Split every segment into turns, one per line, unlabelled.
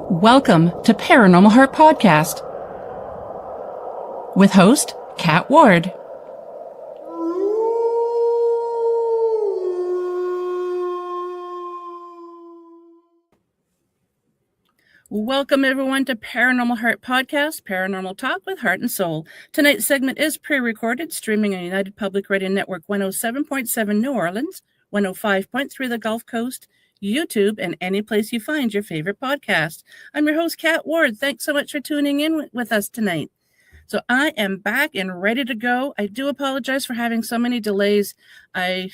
Welcome to Paranormal Heart Podcast with host Kat Ward. Welcome everyone to Paranormal Heart Podcast, Paranormal Talk with Heart and Soul. Tonight's segment is pre-recorded, streaming on United Public Radio Network 107.7 New Orleans, 105.3 the Gulf Coast, YouTube, and any place you find your favorite podcast. I'm your host, Kat Ward. Thanks so much for tuning in with us tonight. So I am back and ready to go. I do apologize for having so many delays. I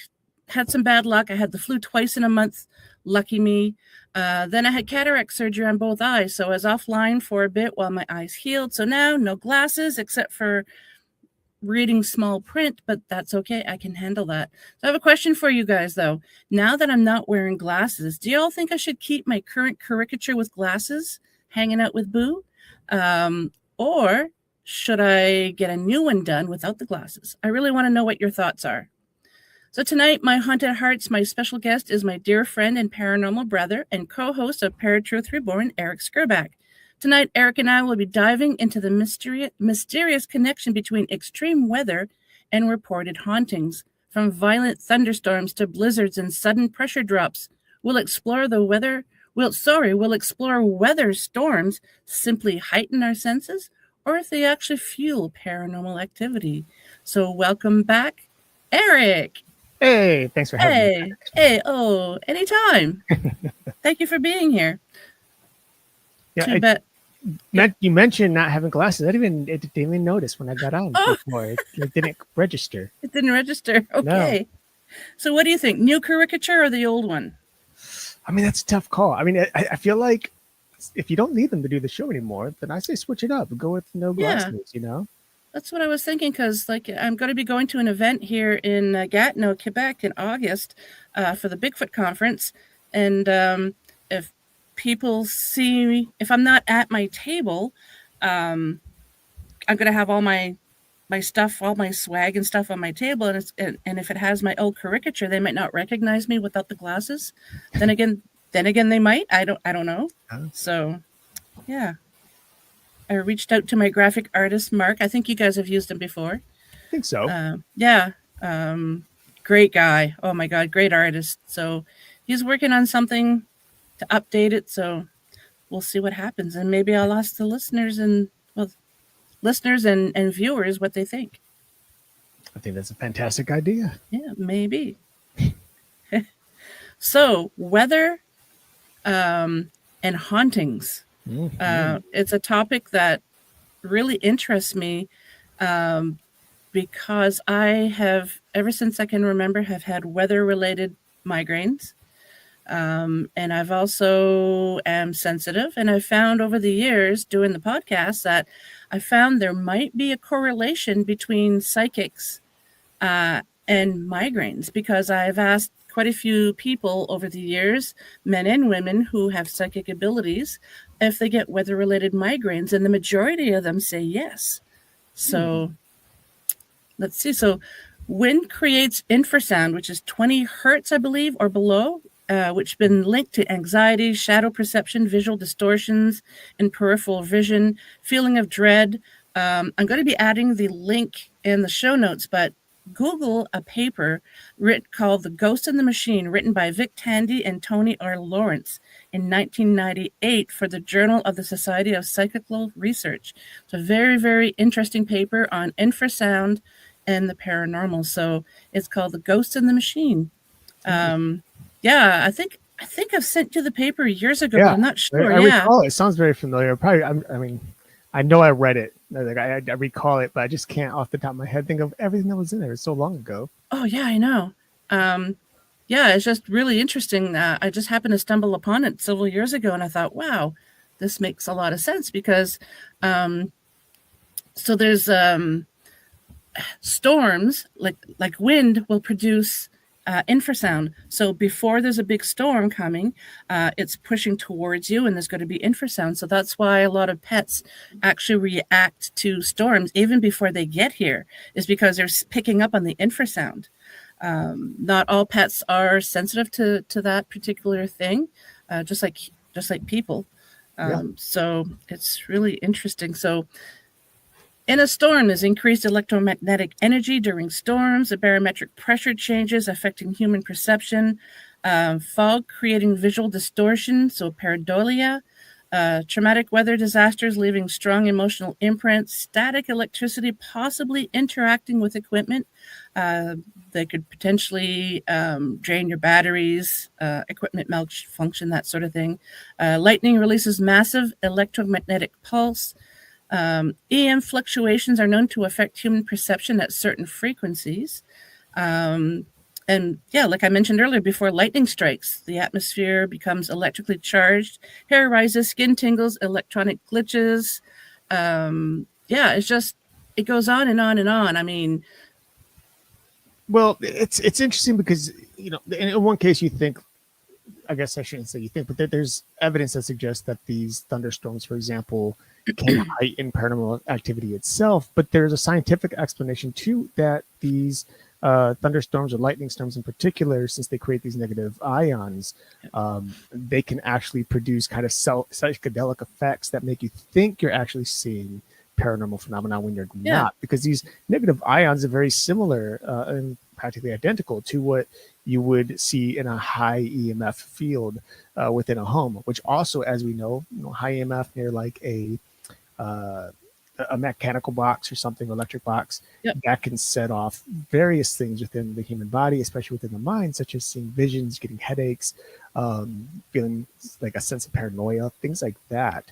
had some bad luck. I had the flu twice in a month. Lucky me. Then I had cataract surgery on both eyes, so I was offline for a bit while my eyes healed. So now no glasses except for reading small print, but that's okay. I can handle that. So I have a question for you guys, though. Now that I'm not wearing glasses, do y'all think I should keep my current caricature with glasses, hanging out with Boo? Or should I get a new one done without the glasses? I really want to know what your thoughts are. So tonight, my Haunted Hearts, my special guest is my dear friend and paranormal brother and co-host of ParaTruth Reborn, Erik Scerbak. Tonight, Erik and I will be diving into the mysterious connection between extreme weather and reported hauntings. From violent thunderstorms to blizzards and sudden pressure drops, we'll explore whether storms simply heighten our senses or if they actually fuel paranormal activity. So welcome back, Erik.
Hey, thanks for having me.
Hey, anytime. Thank you for being here.
Yeah, you mentioned not having glasses. I didn't even notice when I got on before. It didn't register.
It didn't register. Okay. No. So what do you think? New caricature or the old one?
I mean, that's a tough call. I mean, I feel like if you don't need them to do the show anymore, then I say switch it up and go with no glasses,
That's what I was thinking, because I'm going to be going to an event here in Gatineau, Quebec in August for the Bigfoot conference. And if people see me, if I'm not at my table, I'm going to have all my stuff, all my swag and stuff on my table. And if it has my old caricature, they might not recognize me without the glasses. Then again, they might. I don't know. So, yeah. I reached out to my graphic artist, Mark. I think you guys have used him before.
I think so.
Great guy. Oh, my God. Great artist. So he's working on something to update it. So we'll see what happens. And maybe I'll ask the listeners and viewers what they think.
I think that's a fantastic idea.
Yeah, maybe. So weather and hauntings. Mm-hmm. It's a topic that really interests me because I have, ever since I can remember, have had weather-related migraines. And I've also am sensitive. And I've found over the years doing the podcast that I found there might be a correlation between psychics and migraines, because I've asked quite a few people over the years, men and women who have psychic abilities, if they get weather-related migraines, and the majority of them say yes. So let's see. So wind creates infrasound, which is 20 hertz, I believe, or below, which has been linked to anxiety, shadow perception, visual distortions, and peripheral vision, feeling of dread. I'm going to be adding the link in the show notes, but Google a paper called The Ghost in the Machine, written by Vic Tandy and Tony R. Lawrence in 1998 for the Journal of the Society of Psychical Research. It's a very, very interesting paper on infrasound and the paranormal. So it's called The Ghost in the Machine. I think I've sent you the paper years ago, but I'm not sure.
I recall it. It sounds very familiar. Probably, I know I read it. I recall it, but I just can't off the top of my head think of everything that was in there. It's so long ago.
Oh, yeah, I know. It's just really interesting. I just happened to stumble upon it several years ago, and I thought, wow, this makes a lot of sense because so there's storms, like wind will produce infrasound. So before there's a big storm coming, it's pushing towards you, and there's going to be infrasound. So that's why a lot of pets actually react to storms even before they get here, is because they're picking up on the infrasound. Not all pets are sensitive to that particular thing, just like people. So it's really interesting. So in a storm, there's increased electromagnetic energy during storms, the barometric pressure changes affecting human perception, fog creating visual distortion, so pareidolia, traumatic weather disasters leaving strong emotional imprints, static electricity possibly interacting with equipment. They could potentially drain your batteries, equipment malfunction, that sort of thing. Lightning releases massive electromagnetic pulse. EM fluctuations are known to affect human perception at certain frequencies. And yeah, like I mentioned earlier, before lightning strikes, the atmosphere becomes electrically charged, hair rises, skin tingles, electronic glitches. It's just, it goes on and on and on. I mean,
well, it's interesting because, in one case you think, I guess I shouldn't say you think, but there's evidence that suggests that these thunderstorms, for example, can heighten paranormal activity itself. But there's a scientific explanation too that these thunderstorms or lightning storms in particular, since they create these negative ions, they can actually produce kind of psychedelic effects that make you think you're actually seeing paranormal phenomena when you're not, because these negative ions are very similar and practically identical to what you would see in a high EMF field within a home, which also, as we know, high EMF near like a mechanical box or something, electric box, that can set off various things within the human body, especially within the mind, such as seeing visions, getting headaches, feeling like a sense of paranoia, things like that.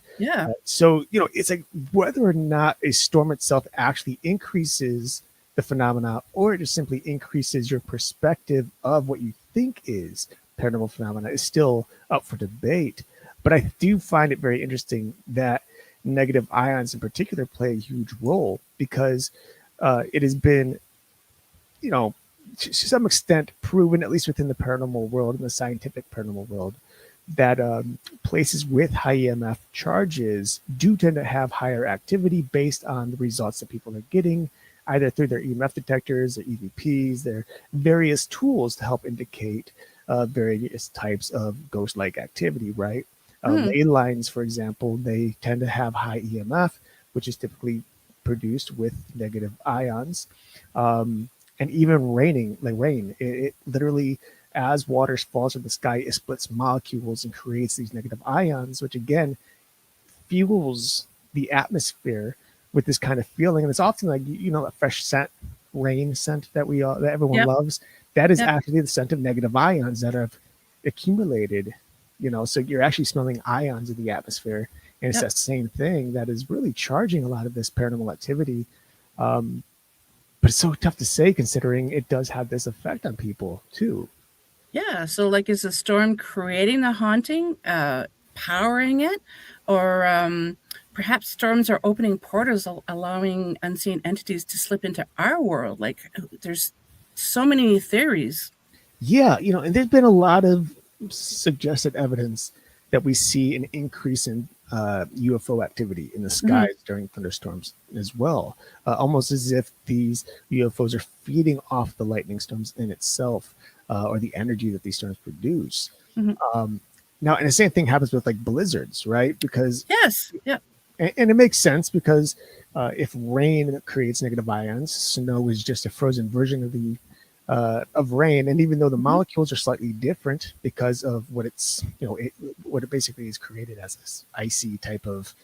So, it's like whether or not a storm itself actually increases the phenomena, or it just simply increases your perspective of what you think is paranormal phenomena, is still up for debate. But I do find it very interesting that negative ions in particular play a huge role, because it has been, to some extent proven, at least within the paranormal world, in the scientific paranormal world, that places with high EMF charges do tend to have higher activity based on the results that people are getting, either through their EMF detectors, their EVPs, their various tools to help indicate various types of ghost-like activity, right? Ley lines, for example, they tend to have high EMF, which is typically produced with negative ions. And even rain, it literally, as water falls from the sky, it splits molecules and creates these negative ions, which again fuels the atmosphere with this kind of feeling. And it's often like, a fresh scent, rain scent that that everyone loves. That is actually the scent of negative ions that have accumulated, so you're actually smelling ions in the atmosphere. And it's that same thing that is really charging a lot of this paranormal activity. But it's so tough to say, considering it does have this effect on people too.
Yeah. So like, is the storm creating the haunting, powering it, or perhaps storms are opening portals, allowing unseen entities to slip into our world? Like, there's so many theories.
Yeah. And there's been a lot of suggested evidence that we see an increase in UFO activity in the skies during thunderstorms as well, almost as if these UFOs are feeding off the lightning storms in itself, or the energy that these storms produce. Now, and the same thing happens with like blizzards, right? Because and it makes sense, because if rain creates negative ions, snow is just a frozen version of rain. And even though the molecules are slightly different because of what it's, what it basically is created as this icy type of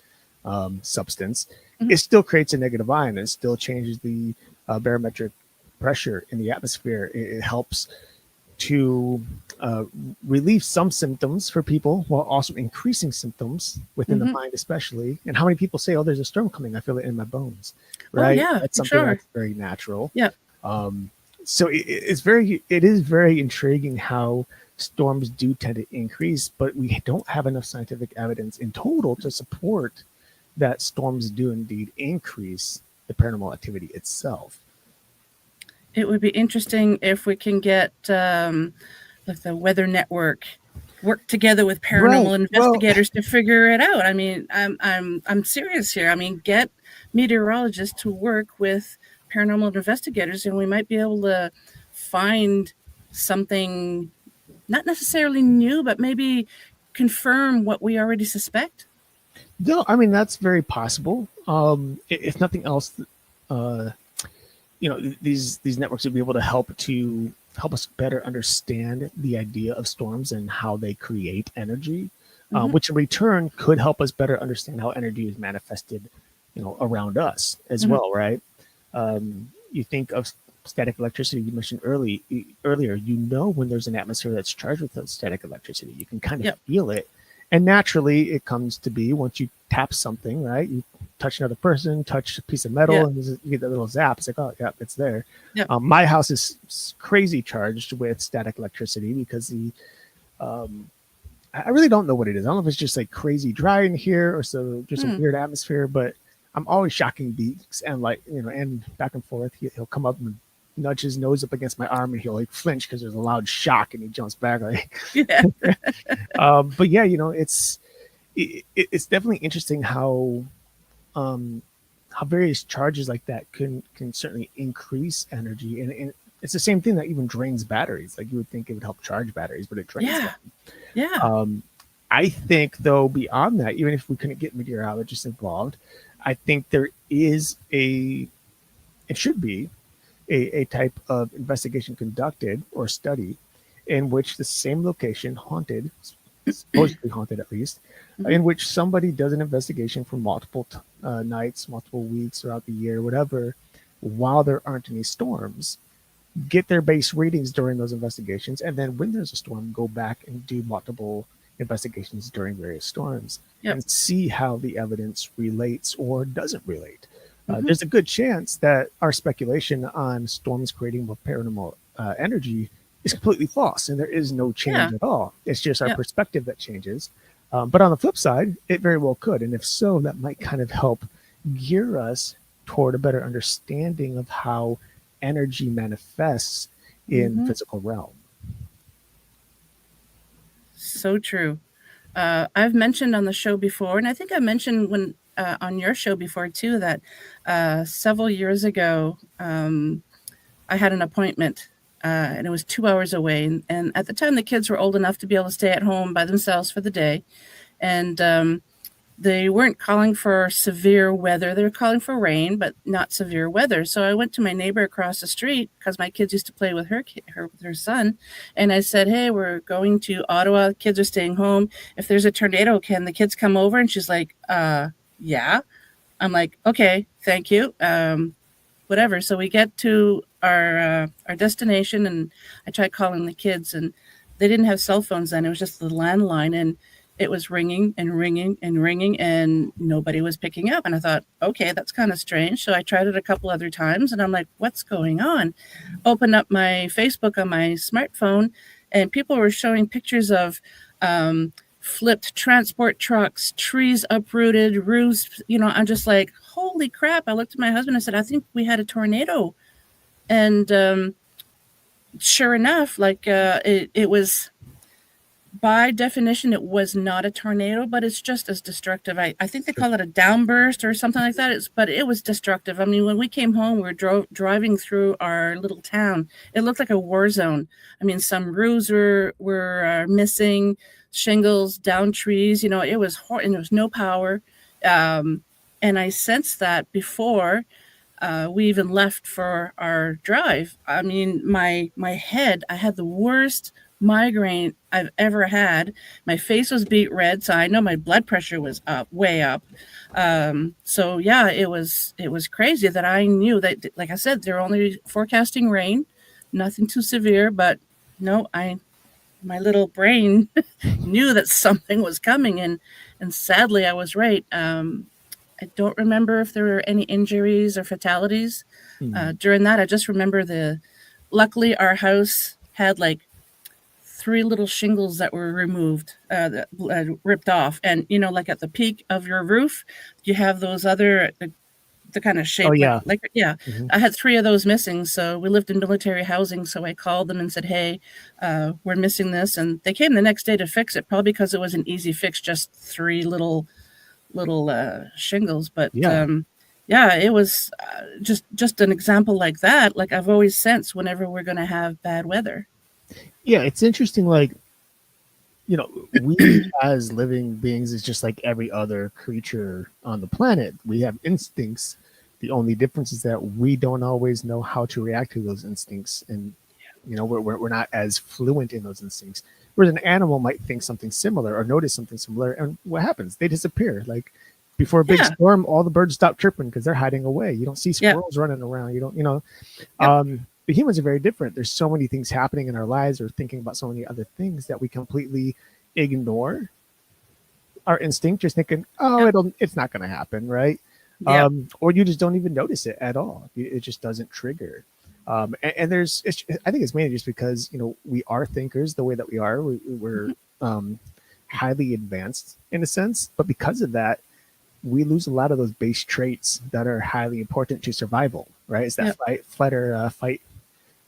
substance, it still creates a negative ion. It still changes the barometric pressure in the atmosphere. It helps to relieve some symptoms for people, while also increasing symptoms within the mind, especially. And how many people say, "Oh, there's a storm coming. I feel it in my bones." Right? That's something that's very natural. So it is very intriguing how storms do tend to increase, but we don't have enough scientific evidence in total to support that storms do indeed increase the paranormal activity itself.
It would be interesting if we can get like the Weather Network work together with paranormal investigators to figure it out. I mean, I'm serious here. I mean, get meteorologists to work with paranormal investigators, and we might be able to find something not necessarily new, but maybe confirm what we already suspect.
No, I mean, that's very possible. If nothing else, uh, these networks would be able to help us better understand the idea of storms and how they create energy, which in return could help us better understand how energy is manifested, around us as well, right? You think of static electricity you mentioned earlier. When there's an atmosphere that's charged with static electricity, you can kind of feel it. And naturally, it comes to be once you tap something, right? You touch another person, touch a piece of metal, and you get that little zap. It's like, oh, yeah, it's there. My house is crazy charged with static electricity because I really don't know what it is. I don't know if it's just like crazy dry in here or so just a weird atmosphere, but I'm always shocking beats and and back and forth. He'll come up and nudge his nose up against my arm and he'll like flinch because there's a loud shock and he jumps back but yeah, it's definitely interesting how various charges like that can certainly increase energy, and it's the same thing that even drains batteries. Like you would think it would help charge batteries, but it drains them. I think though, beyond that, even if we couldn't get meteorologists involved, I think there is it should be a type of investigation conducted or study in which the same location supposedly haunted at least, in which somebody does an investigation for multiple nights, multiple weeks throughout the year, whatever, while there aren't any storms, get their base readings during those investigations, and then when there's a storm, go back and do multiple investigations during various storms and see how the evidence relates or doesn't relate. There's a good chance that our speculation on storms creating more paranormal energy is completely false, and there is no change at all. It's just our perspective that changes. But on the flip side, it very well could. And if so, that might kind of help gear us toward a better understanding of how energy manifests in the physical realm.
So true. I've mentioned on the show before, and I think I mentioned when on your show before too, that several years ago, I had an appointment and it was 2 hours away. And at the time, the kids were old enough to be able to stay at home by themselves for the day. And they weren't calling for severe weather. They were calling for rain, but not severe weather. So I went to my neighbor across the street because my kids used to play with her son. And I said, hey, we're going to Ottawa. Kids are staying home. If there's a tornado, can the kids come over? And she's like, yeah. I'm like, okay, thank you. Whatever. So we get to our destination, and I tried calling the kids, and they didn't have cell phones then. It was just the landline, and it was ringing and ringing and ringing, and nobody was picking up. And I thought, okay, that's kind of strange. So I tried it a couple other times, and I'm like, what's going on? Open up my Facebook on my smartphone, and people were showing pictures of flipped transport trucks, trees uprooted, roofs. I'm just like, holy crap. I looked at my husband and said, I think we had a tornado. And sure enough, it was, by definition, it was not a tornado, but it's just as destructive. I think they call it a downburst or something like that. But it was destructive. I mean, when we came home, we were driving through our little town. It looked like a war zone. I mean, some roofs were missing, shingles, down trees. It was and there was no power. And I sensed that before we even left for our drive. I mean, my head, I had the worst migraine I've ever had. My face was beet red, so I know my blood pressure was way up. So yeah, it was crazy that I knew that, like I said, they're only forecasting rain, nothing too severe, but no, my little brain knew that something was coming, and sadly I was right. I don't remember if there were any injuries or fatalities during that. I just remember luckily our house had like 3 little shingles that were removed, ripped off. And, like at the peak of your roof, you have those other, the kind of shape.
Oh, yeah.
I had 3 of those missing. So we lived in military housing. So I called them and said, hey, we're missing this. And they came the next day to fix it, probably because it was an easy fix, just 3 little shingles. But it was just an example like that. Like I've always sensed whenever we're going to have bad weather.
Yeah, it's interesting. Like we as living beings is just like every other creature on the planet. We have instincts. The only difference is that we don't always know how to react to those instincts, and we're not as fluent in those instincts. Whereas an animal might think something similar or notice something similar, and what happens? They disappear. Like before a big storm, all the birds stop chirping because they're hiding away. You don't see squirrels running around. You don't, the humans are very different. There's so many things happening in our lives, or thinking about so many other things, that we completely ignore our instinct, just thinking, it's not going to happen, right? Or you just don't even notice it at all. It just doesn't trigger. I think it's mainly just because we are thinkers the way that we are. We're highly advanced in a sense, but because of that, we lose a lot of those base traits that are highly important to survival. Right? It's that fight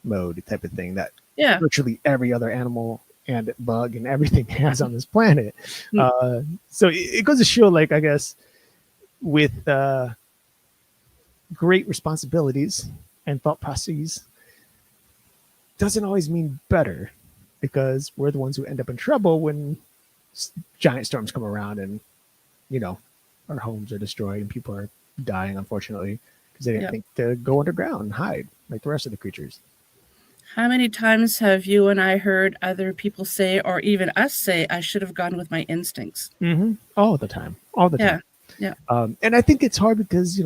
mode type of thing that virtually every other animal and bug and everything has on this planet. So it goes to show, like, I guess, with great responsibilities and thought processes doesn't always mean better, because we're the ones who end up in trouble when giant storms come around and our homes are destroyed and people are dying, unfortunately, because they didn't think to go underground and hide like the rest of the creatures.
How many times have you and I heard other people say, or even us say, I should have gone with my instincts?
All the time. Yeah. And I think it's hard because,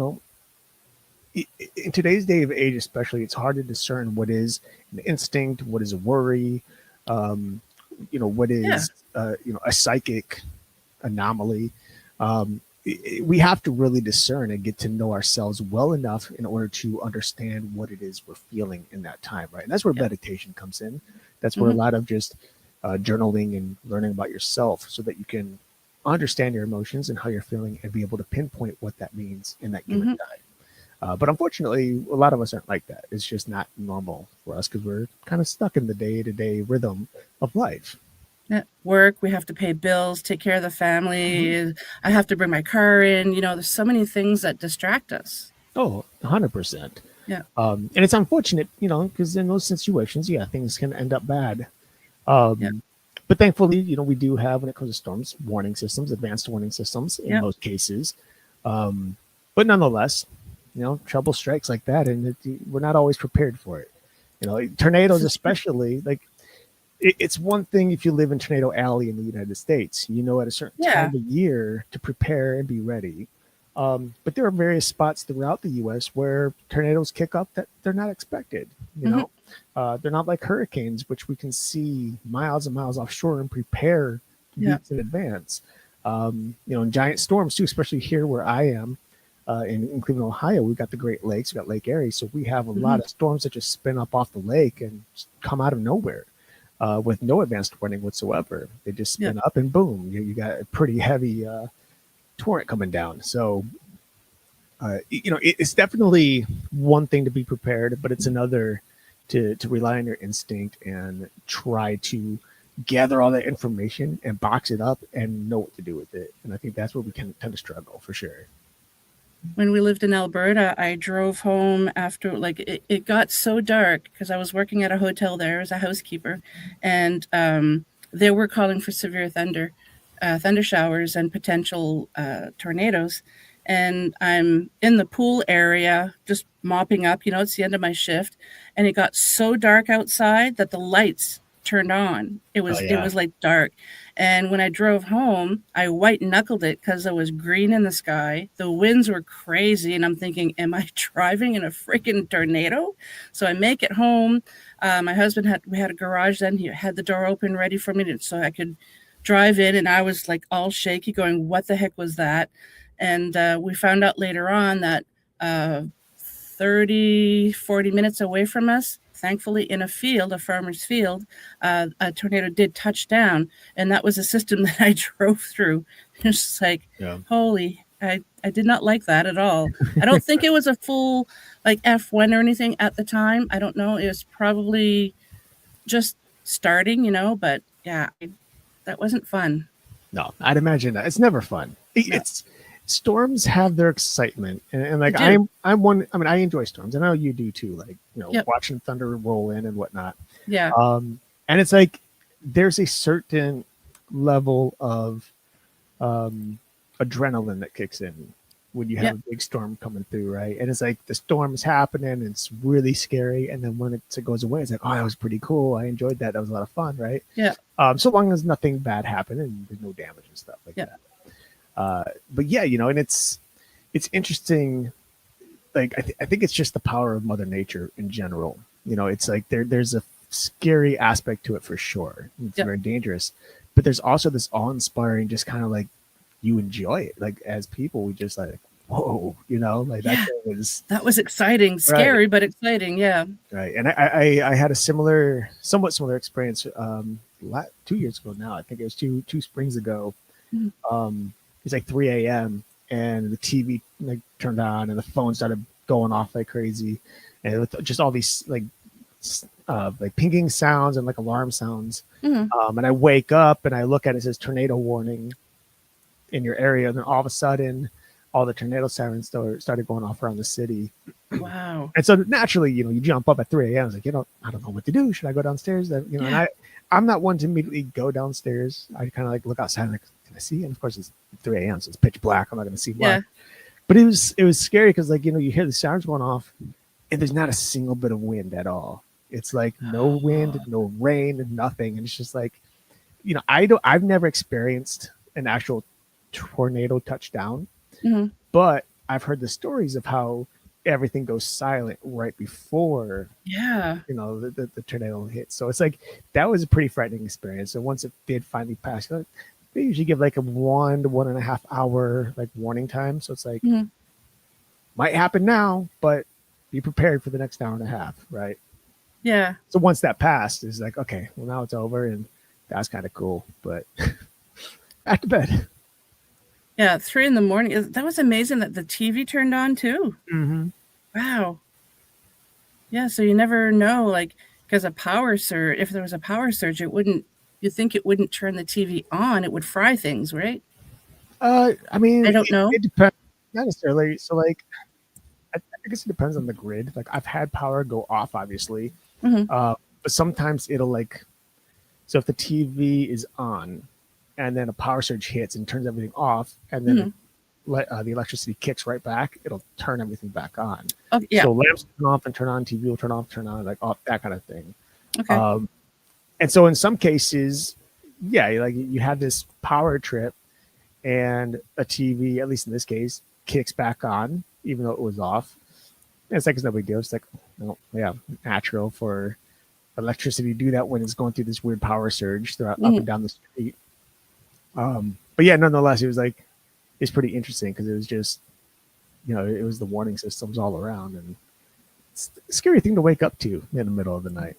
in today's day of age, especially, it's hard to discern what is an instinct, what is a worry, what is, a psychic anomaly. We have to really discern and get to know ourselves well enough in order to understand what it is we're feeling in that time, right? And that's where meditation comes in. That's where a lot of just journaling and learning about yourself, so that you can understand your emotions and how you're feeling and be able to pinpoint what that means in that given time. But unfortunately, a lot of us aren't like that. It's just not normal for us because we're kind of stuck in the day-to-day rhythm of life.
At work, we have to pay bills, take care of the family. I have to bring my car in. There's so many things that distract us.
Oh, 100%.
Yeah.
And it's unfortunate, because in those situations, things can end up bad. But thankfully, we do have, when it comes to storms, warning systems, advanced warning systems in most cases. But nonetheless, trouble strikes like that, and we're not always prepared for it. Tornadoes especially, like, it's one thing if you live in Tornado Alley in the United States, at a certain time of year to prepare and be ready. But there are various spots throughout the U.S. where tornadoes kick up that they're not expected. They're not like hurricanes, which we can see miles and miles offshore and prepare weeks in advance. And giant storms too, especially here where I am in Cleveland, Ohio. We've got the Great Lakes, we've got Lake Erie, so we have a lot of storms that just spin up off the lake and just come out of nowhere. With no advanced warning whatsoever. They just spin up and boom, you got a pretty heavy torrent coming down. So, it's definitely one thing to be prepared, but it's another to rely on your instinct and try to gather all that information and box it up and know what to do with it. And I think that's where we can tend to struggle for sure.
When we lived in Alberta, I drove home after, it got so dark because I was working at a hotel there as a housekeeper, and they were calling for severe thunder showers and potential tornadoes. And I'm in the pool area just mopping up, it's the end of my shift, and it got so dark outside that the lights turned on. It was like dark. And when I drove home, I white knuckled it because it was green in the sky. The winds were crazy, and I'm thinking, am I driving in a freaking tornado? So I make it home. My husband we had a garage then. He had the door open ready for me so I could drive in, and I was like all shaky going, what the heck was that? And we found out later on that 30, 40 minutes away from us, thankfully in a farmer's field, a tornado did touch down, and that was a system that I drove through. It's just like, holy, I did not like that at all. I don't think it was a full F1 or anything at the time. I don't know. It was probably just starting, but that wasn't fun.
No, I'd imagine that. It's never fun. It's storms have their excitement, and I'm one. I mean, I enjoy storms. I know you do too. Watching thunder roll in and whatnot.
Yeah.
And it's like there's a certain level of adrenaline that kicks in when you have a big storm coming through, right? And it's like the storm is happening and it's really scary, and then when it goes away, it's like, oh, that was pretty cool, I enjoyed that was a lot of fun, right? So long as nothing bad happened and there's no damage and stuff like that. But yeah, and it's interesting. Like I think it's just the power of Mother Nature in general. It's like there's a scary aspect to it for sure. It's very dangerous, but there's also this awe-inspiring, just kind of like, you enjoy it. Like as people, we just like, whoa, like
that was exciting, scary, but exciting. Yeah. Right.
And I had a somewhat similar experience 2 years ago now. I think it was two springs ago. It's like 3 a.m. and the TV like turned on and the phone started going off like crazy, and with just all these like pinging sounds and like alarm sounds. And I wake up and I look at it, says tornado warning in your area, and then all of a sudden all the tornado sirens started going off around the city.
Wow.
And so naturally, you jump up at 3 a.m. It's like, I don't know what to do. Should I go downstairs? And I'm not one to immediately go downstairs. I kind of like look outside, like, can I see? And of course it's 3 a.m. so it's pitch black. I'm not going to see much. But it was scary because like, you hear the sirens going off and there's not a single bit of wind at all. It's like no wind, no rain, nothing. And it's just like, I've never experienced an actual tornado touchdown, but I've heard the stories of how everything goes silent right before the tornado hits. So it's like that was a pretty frightening experience. And once it did finally pass, they usually give like a 1 to 1.5 hour like warning time. So it's like might happen now, but be prepared for the next hour and a half, right?
Yeah.
So once that passed, it's like, okay, well now it's over, and that's kind of cool. But back to bed.
Yeah, 3 a.m. That was amazing that the TV turned on too. Wow. Yeah, so you never know, like, because if there was a power surge, you'd think it wouldn't turn the TV on. It would fry things, right?
I mean,
I don't know.
It depends. Not necessarily. So like, I guess it depends on the grid. Like I've had power go off, obviously. But sometimes it'll like, so if the TV is on and then a power surge hits and turns everything off, and then the electricity kicks right back, it'll turn everything back on.
Oh, yeah.
So lamps turn off and turn on, TV will turn off, turn on, like that kind of thing.
Okay.
And so in some cases, like you have this power trip and a TV, at least in this case, kicks back on, even though it was off. And it's like, it's no big deal. It's like, natural for electricity to do that when it's going through this weird power surge up and down the street. But yeah, nonetheless, it was like, it's pretty interesting because it was just, it was the warning systems all around, and it's a scary thing to wake up to in the middle of the night.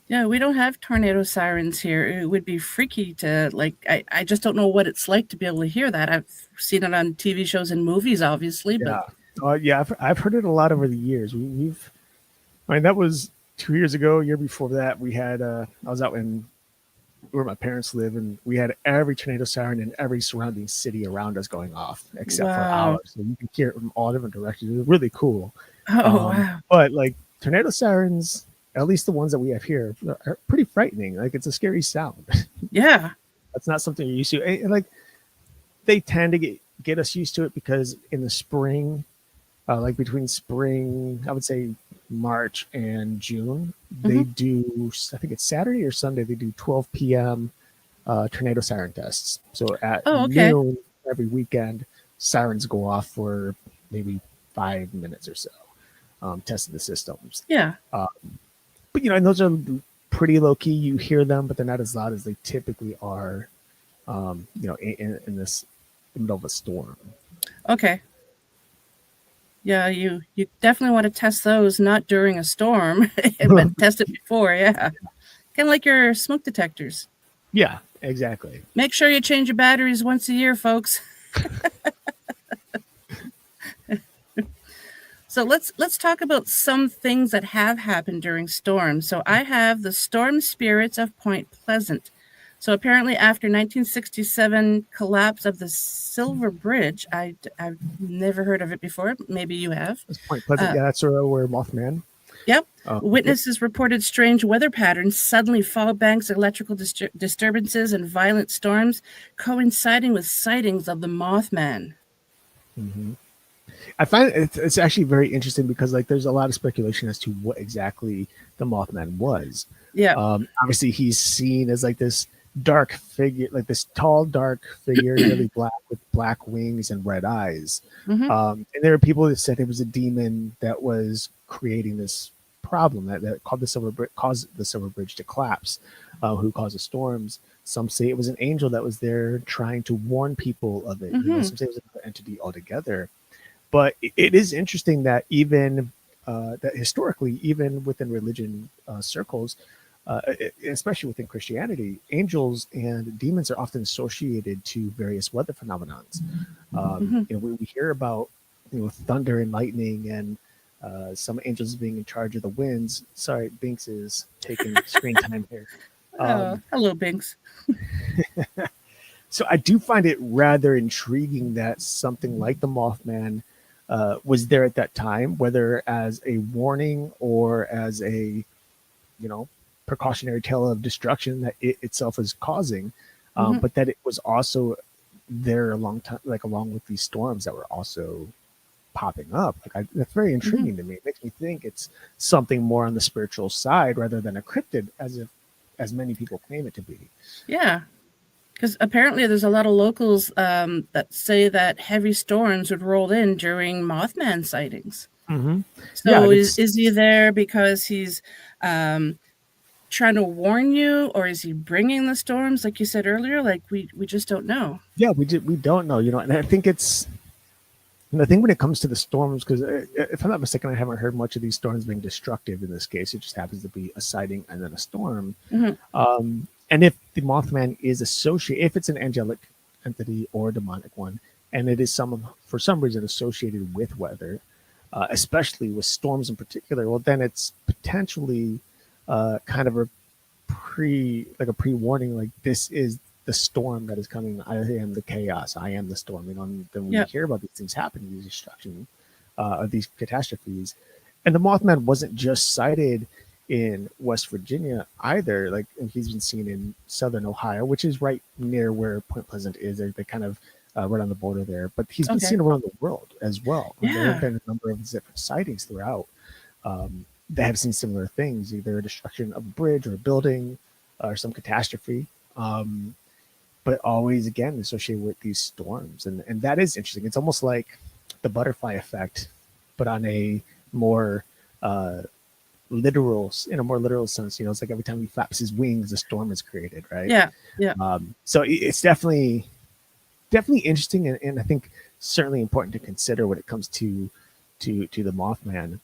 Yeah, we don't have tornado sirens here. It would be freaky to like, I just don't know what it's like to be able to hear that. I've seen it on TV shows and movies, obviously. But
I've heard it a lot over the years. That was 2 years ago. A year before that, we had, I was out where my parents live, and we had every tornado siren in every surrounding city around us going off, except for ours. So you can hear it from all different directions. It was really cool.
Wow.
But like tornado sirens, at least the ones that we have here, are pretty frightening. Like it's a scary sound.
Yeah.
That's not something you're used to. And like they tend to get us used to it because in the spring, like between spring, I would say March and June, they do, I think it's Saturday or Sunday, they do 12 p.m. Tornado siren tests. So at noon every weekend, sirens go off for maybe 5 minutes or so, testing the systems.
Yeah.
But, and those are pretty low key. You hear them, but they're not as loud as they typically are, in the middle of a storm.
Okay. Yeah, you definitely want to test those, not during a storm, but test it before, yeah. Kind of like your smoke detectors.
Yeah, exactly.
Make sure you change your batteries once a year, folks. So let's talk about some things that have happened during storms. So I have the storm spirits of Point Pleasant. So apparently after 1967 collapse of the Silver Bridge, I've never heard of it before. Maybe you have.
That's Point Pleasant. Yeah, that's where Mothman.
Yep. Witnesses reported strange weather patterns, suddenly fog banks, electrical disturbances, and violent storms coinciding with sightings of the Mothman.
Mm-hmm. I find it's actually very interesting because like there's a lot of speculation as to what exactly the Mothman was.
Yeah.
Obviously, he's seen as like this dark figure, like this tall, dark figure, nearly black with black wings and red eyes.
Mm-hmm.
And there are people that said it was a demon that was creating this problem that caused the Silver Bridge to collapse, who causes storms. Some say it was an angel that was there trying to warn people of it.
Mm-hmm.
Some say it was another entity altogether. But it is interesting that even that historically, even within religion circles, especially within Christianity, angels and demons are often associated to various weather phenomenons. We hear about thunder and lightning and some angels being in charge of the winds. Sorry, Binks is taking screen time here.
Hello, Binks.
So I do find it rather intriguing that something like the Mothman was there at that time, whether as a warning or as a, precautionary tale of destruction that it itself is causing, but that it was also there a long time, like along with these storms that were also popping up. That's very intriguing to me. It makes me think it's something more on the spiritual side rather than a cryptid, as many people claim it to be.
Yeah. Because apparently there's a lot of locals that say that heavy storms would roll in during Mothman sightings.
Mm-hmm.
So is he there because he's trying to warn you, or is he bringing the storms, like you said earlier? Like we just don't know.
Yeah, we don't know. And I think when it comes to the storms, because if I'm not mistaken, I haven't heard much of these storms being destructive in this case. It just happens to be a sighting and then a storm. Mm-hmm. And if the Mothman is associated, if it's an angelic entity or a demonic one, and it is for some reason associated with weather, especially with storms in particular, well, then it's potentially kind of a pre-warning, like this is the storm that is coming. I am the chaos. I am the storm. And then we hear about these things happening, these destruction, these catastrophes. And the Mothman wasn't just sighted in West Virginia either. Like he's been seen in southern Ohio, which is right near where Point Pleasant is. They're kind of right on the border there. But he's been seen around the world as well. Yeah. There have been a number of different sightings throughout that have seen similar things, either a destruction of a bridge or a building or some catastrophe. But always, again, associated with these storms. And that is interesting. It's almost like the butterfly effect, but on a more literal sense. It's like every time he flaps his wings, a storm is created, right?
Yeah.
So it's definitely interesting, and I think certainly important to consider when it comes to the Mothman.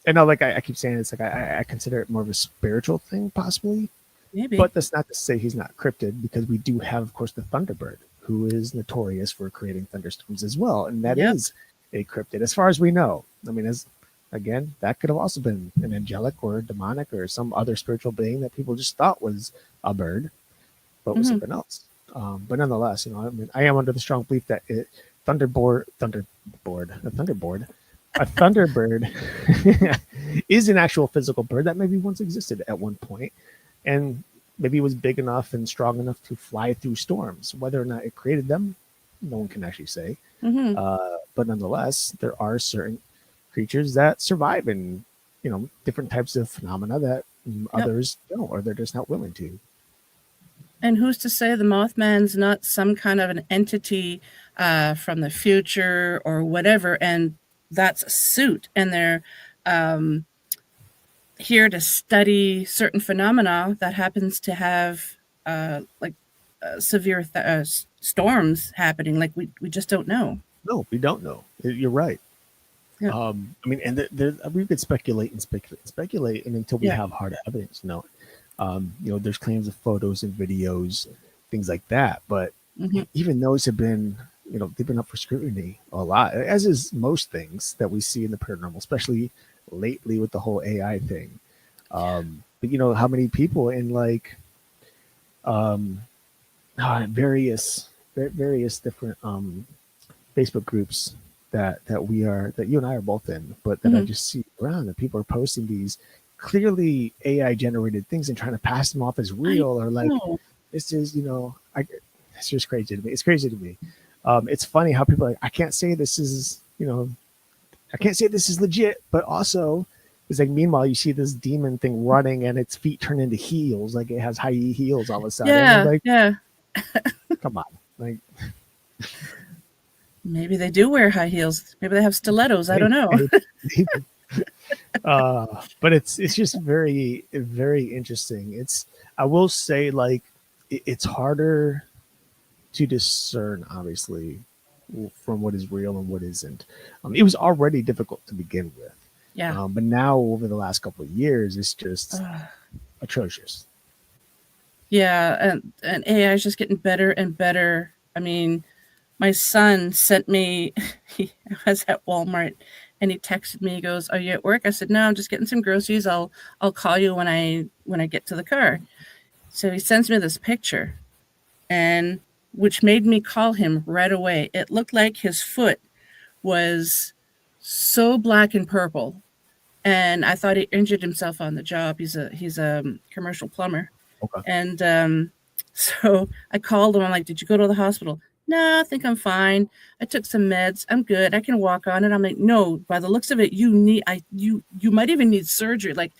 And like I keep saying, it's like I consider it more of a spiritual thing, possibly.
Maybe.
But that's not to say he's not cryptid, because we do have, of course, the Thunderbird, who is notorious for creating thunderstorms as well, and that is a cryptid, as far as we know. I mean, again, that could have also been an angelic or a demonic or some other spiritual being that people just thought was a bird, but was something else. But nonetheless, I am under the strong belief that a Thunderbird is an actual physical bird that maybe once existed at one point, and maybe it was big enough and strong enough to fly through storms. Whether or not it created them, no one can actually say. But nonetheless, there are certain creatures that survive in different types of phenomena that others don't, or they're just not willing to.
And who's to say the Mothman's not some kind of an entity from the future or whatever, and that's a suit, and they're here to study certain phenomena that happens to have severe storms happening. Like we just don't know.
No, we don't know. You're right. Yeah. I mean, and we could speculate and until we have hard evidence. There's claims of photos and videos, things like that. But even those have been, they've been up for scrutiny a lot, as is most things that we see in the paranormal, especially lately with the whole AI thing. But how many people in various different Facebook groups that you and I are both in, but that I just see around that people are posting these clearly AI generated things and trying to pass them off as real, or like, this is, it's just crazy to me. It's crazy to me. It's funny how people are like, I can't say this is, I can't say this is legit, but also it's like, meanwhile, you see this demon thing running and its feet turn into heels. Like it has high heels all of a sudden.
Yeah.
Like,
yeah.
Come on. Like,
maybe they do wear high heels. Maybe they have stilettos. I don't know.
But it's just very, very interesting. I will say, like, it's harder to discern, obviously, from what is real and what isn't. It was already difficult to begin with.
Yeah.
But now over the last couple of years, it's just atrocious.
Yeah, and AI is just getting better and better. I mean, my son sent me, I was at Walmart and he texted me, he goes, "Are you at work?" I said, "No, I'm just getting some groceries. I'll call you when I get to the car." So he sends me this picture, and which made me call him right away. It looked like his foot was so black and purple. And I thought he injured himself on the job. He's a commercial plumber.
Okay.
And so I called him. I'm like, "Did you go to the hospital?" "No, I think I'm fine. I took some meds. I'm good. I can walk on it." I'm like, "No, by the looks of it, you might even need surgery." Like,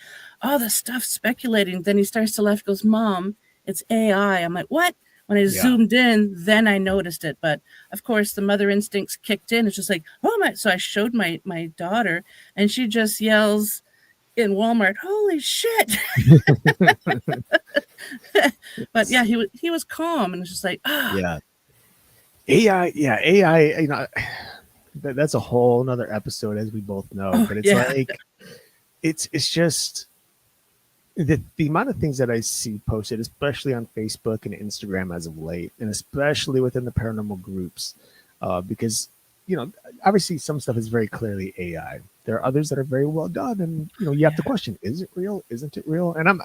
all the stuff speculating. Then he starts to laugh. He goes, "Mom, it's AI." I'm like, "What?" When I zoomed in, then I noticed it. But of course, the mother instincts kicked in. It's just like, "Oh my!" So I showed my daughter, and she just yells in Walmart, "Holy shit!" But yeah, he was calm, and it's just like,
yeah. AI, that's a whole nother episode, as we both know. But it's like, it's just the amount of things that I see posted, especially on Facebook and Instagram as of late, and especially within the paranormal groups, because, obviously some stuff is very clearly AI. There are others that are very well done, and you have to question: is it real? Isn't it real? And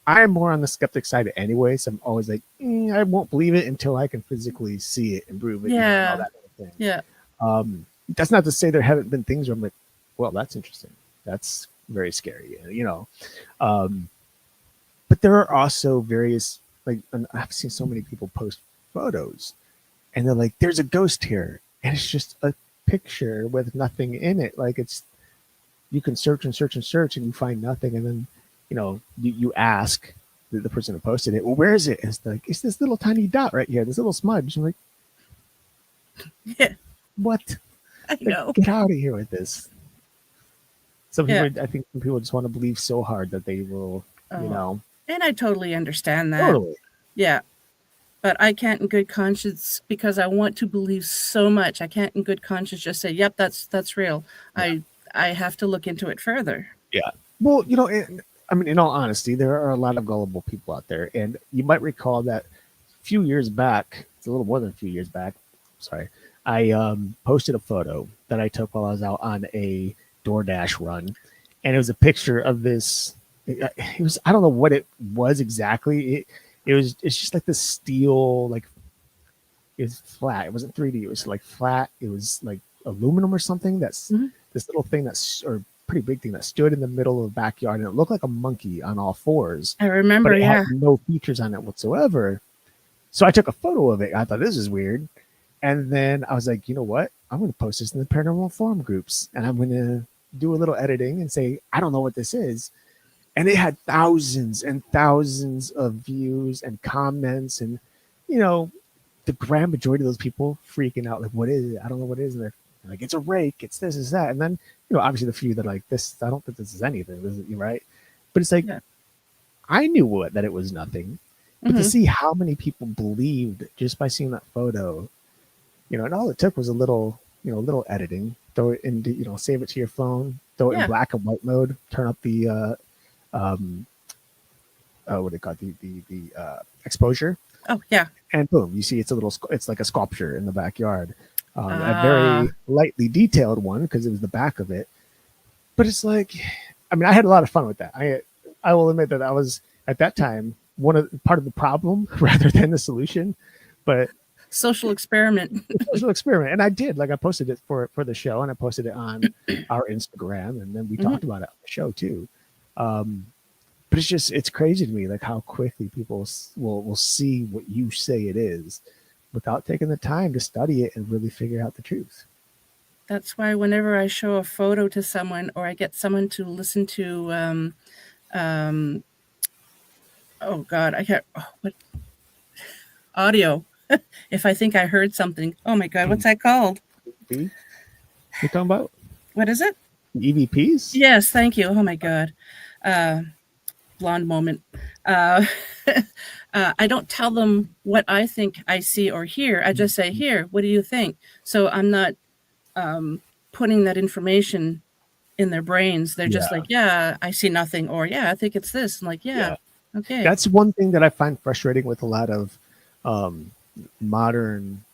I'm more on the skeptic side anyway, so I'm always like, I won't believe it until I can physically see it and prove it. And all that kind of thing.
Yeah.
That's not to say there haven't been things where I'm like, well, that's interesting. That's very scary. But there are also various, like, and I've seen so many people post photos, and they're like, "There's a ghost here," and it's just a picture with nothing in it. Like, you can search and search and search, and you find nothing, and then you ask the person who posted it, "Well, where is it?" And it's like, "It's this little tiny dot right here, this little smudge." I'm like,
yeah,
what?
I know.
Get out of here with this. Some people, I think some people just want to believe so hard that they will,
And I totally understand that.
Totally.
Yeah. But I can't in good conscience, because I want to believe so much. I can't in good conscience just say, "Yep, that's real." Yeah. I have to look into it further.
Yeah. Well, I mean, in all honesty, there are a lot of gullible people out there. And you might recall that a few years back, it's a little more than a few years back, sorry, I posted a photo that I took while I was out on a DoorDash run. And it was a picture of this. It was, I don't know what it was exactly. It's just like this steel, like, it's flat. It wasn't 3D. It was like flat. It was like aluminum or something. That's this little thing or pretty big thing that stood in the middle of the backyard, and it looked like a monkey on all fours.
I remember,
but it had no features on it whatsoever. So I took a photo of it. I thought, this is weird. And then I was like, you know what? I'm going to post this in the paranormal forum groups, and I'm going to do a little editing and say, I don't know what this is. And it had thousands and thousands of views and comments, and the grand majority of those people freaking out, like, what is it? I don't know what it is. And they're like, it's a rake, it's this, it's that. And then, obviously the few that are like, this, I don't think this is anything, this is, right? But it's like, I knew that it was nothing. But to see how many people believed just by seeing that photo, and all it took was a little editing, throw it into, save it to your phone, throw it in black and white mode, turn up the, what do they call it? The exposure.
Oh yeah.
And boom, you see it's like a sculpture in the backyard. A very lightly detailed one, because it was the back of it. But it's like, I mean, I had a lot of fun with that. I will admit that I was, at that time, part of the problem rather than the solution. But
social experiment.
Social experiment. And I did, like, I posted it for the show, and I posted it on our Instagram, and then we talked about it on the show too. But it's crazy to me, like, how quickly people will see what you say it is without taking the time to study it and really figure out the truth.
That's why whenever I show a photo to someone, or I get someone to listen to, oh God, I can't, what audio. If I think I heard something, oh my God, what's that called?
You're talking about?
What is it?
EVPs?
Yes, thank you. Oh my God. Blonde moment. I don't tell them what I think I see or hear. I just say, here, what do you think? So I'm not putting that information in their brains. They're just like, yeah, I see nothing, or yeah, I think it's this. I'm like, yeah. Okay.
That's one thing that I find frustrating with a lot of modern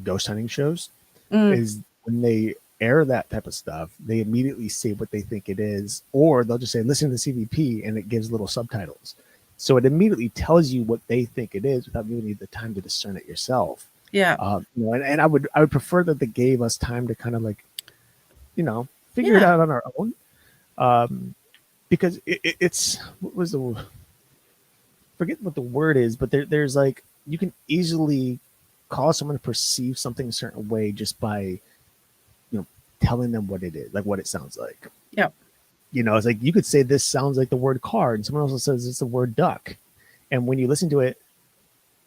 ghost hunting shows is when they air that type of stuff, they immediately say what they think it is, or they'll just say, listen to the CVP, and it gives little subtitles. So it immediately tells you what they think it is without giving you the time to discern it yourself.
Yeah.
And I would prefer that they gave us time to kind of, like, figure it out on our own. Because it's, what was the, forget what the word is, but there's like, you can easily cause someone to perceive something a certain way just by, telling them what it is, like what it sounds like.
Yeah.
It's like you could say this sounds like the word car, and someone else says it's the word duck. And when you listen to it,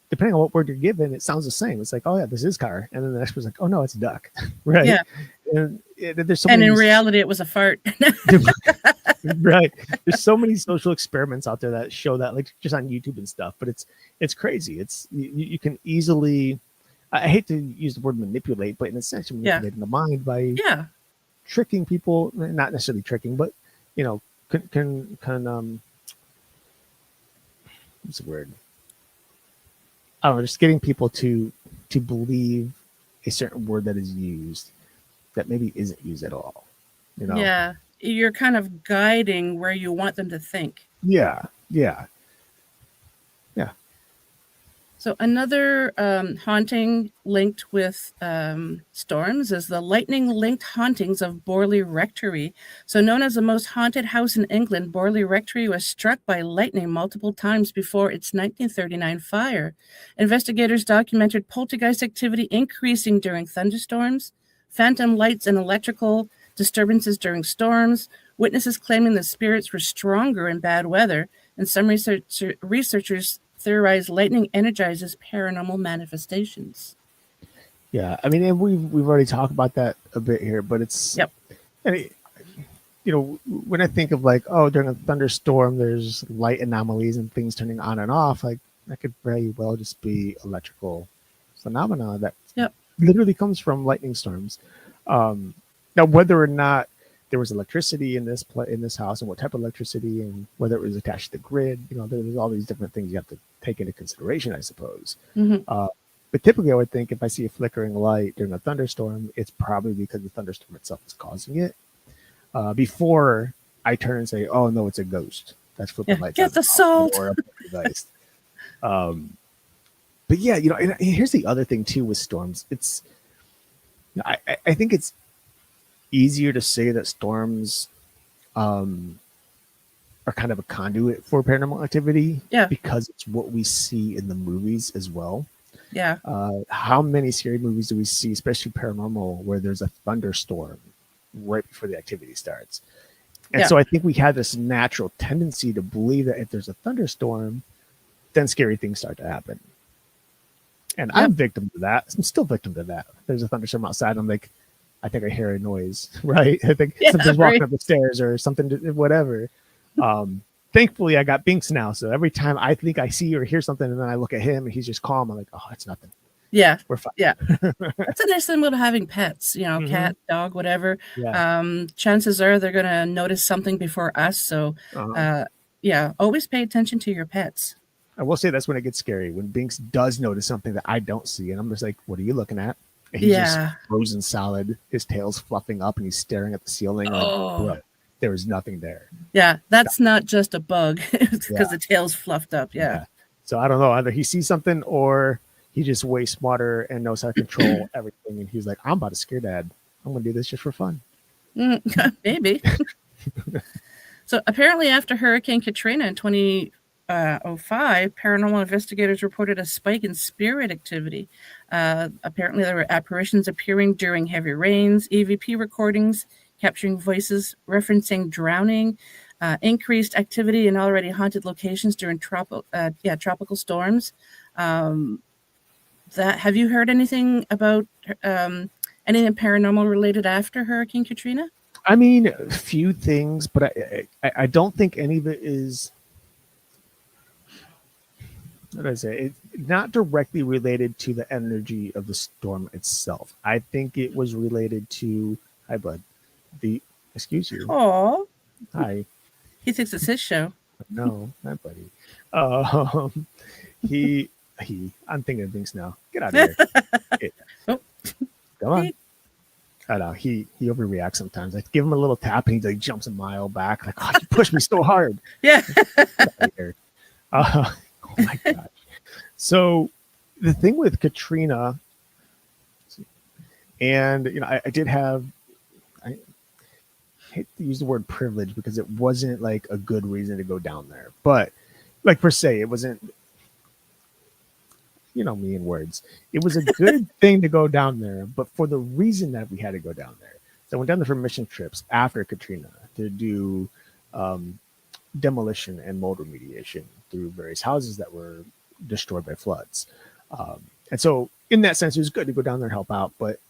depending on what word you're given, it sounds the same. It's like, oh yeah, this is car. And then the next person's like, oh no, it's duck. Right.
Yeah.
And there's
in reality, it was a fart.
Right. There's so many social experiments out there that show that, like, just on YouTube and stuff, but it's crazy. It's, you can easily, I hate to use the word manipulate, but in a sense, you're manipulating the mind by tricking people, not necessarily tricking, but, can what's the word? I don't know, just getting people to believe a certain word that is used that maybe isn't used at all.
Yeah. You're kind of guiding where you want them to think.
Yeah.
So another haunting linked with storms is the lightning-linked hauntings of Borley Rectory. So known as the most haunted house in England, Borley Rectory was struck by lightning multiple times before its 1939 fire. Investigators documented poltergeist activity increasing during thunderstorms, phantom lights and electrical disturbances during storms, witnesses claiming the spirits were stronger in bad weather, and some researchers theorize lightning energizes paranormal manifestations.
Yeah, I mean, and we've already talked about that a bit here, but it's I mean, when I think of, like, oh, during a thunderstorm, there's light anomalies and things turning on and off, like that could very well just be electrical phenomena that literally comes from lightning storms. Now, whether or not there was electricity in this house, and what type of electricity, and whether it was attached to the grid, there's all these different things you have to take into consideration, I suppose. But typically, I would think if I see a flickering light during a thunderstorm, it's probably because the thunderstorm itself is causing it. Before I turn and say, "Oh no, it's a ghost." That's flipping lights.
Get the salt.
Or a device. But yeah, and here's the other thing too with storms. It's, I think it's easier to say that storms are kind of a conduit for paranormal activity, because it's what we see in the movies as well.
Yeah.
How many scary movies do we see, especially paranormal, where there's a thunderstorm right before the activity starts? And so I think we have this natural tendency to believe that if there's a thunderstorm, then scary things start to happen. And I'm victim to that. I'm still victim to that. There's a thunderstorm outside. I'm like, I think I hear a noise, right? I think something's walking up the stairs or something, whatever. Thankfully, I got Binks now. So every time I think I see or hear something, and then I look at him and he's just calm, I'm like, oh, it's nothing.
Yeah.
We're fine.
Yeah. That's a nice thing about having pets, cat, dog, whatever. Chances are they're going to notice something before us. So, always pay attention to your pets.
I will say that's when it gets scary, when Binks does notice something that I don't see. And I'm just like, what are you looking at? And he's just frozen solid. His tail's fluffing up and he's staring at the ceiling. Like, bro, there is nothing there.
Yeah, that's not just a bug because the tail's fluffed up. Yeah.
So I don't know. Either he sees something or He just way smarter and knows how to control everything. And he's like, I'm about to scare Dad. I'm going to do this just for fun.
Maybe. So apparently after Hurricane Katrina in 2005, paranormal investigators reported a spike in spirit activity. Apparently there were apparitions appearing during heavy rains, EVP recordings, capturing voices referencing drowning, increased activity in already haunted locations during tropical storms. Have you heard anything about anything paranormal related after Hurricane Katrina?
I mean, a few things, but I don't think any of it is, what did I say? It's not directly related to the energy of the storm itself. I think it was related to, hi, bud. Excuse you.
Oh,
hi.
He thinks it's his show.
No, not buddy. I'm thinking of things now. Get out of here. Oh. Come on. I know he overreacts sometimes. I give him a little tap and he like jumps a mile back. Like, oh, you pushed me so hard.
Yeah.
Oh my gosh. So the thing with Katrina, and I did have, I hate to use the word privilege because it wasn't like a good reason to go down there, but like per se, it wasn't. You know me in words. It was a good thing to go down there, but for the reason that we had to go down there. So I went down there for mission trips after Katrina to do demolition and mold remediation through various houses that were destroyed by floods. And so in that sense, it was good to go down there and help out, but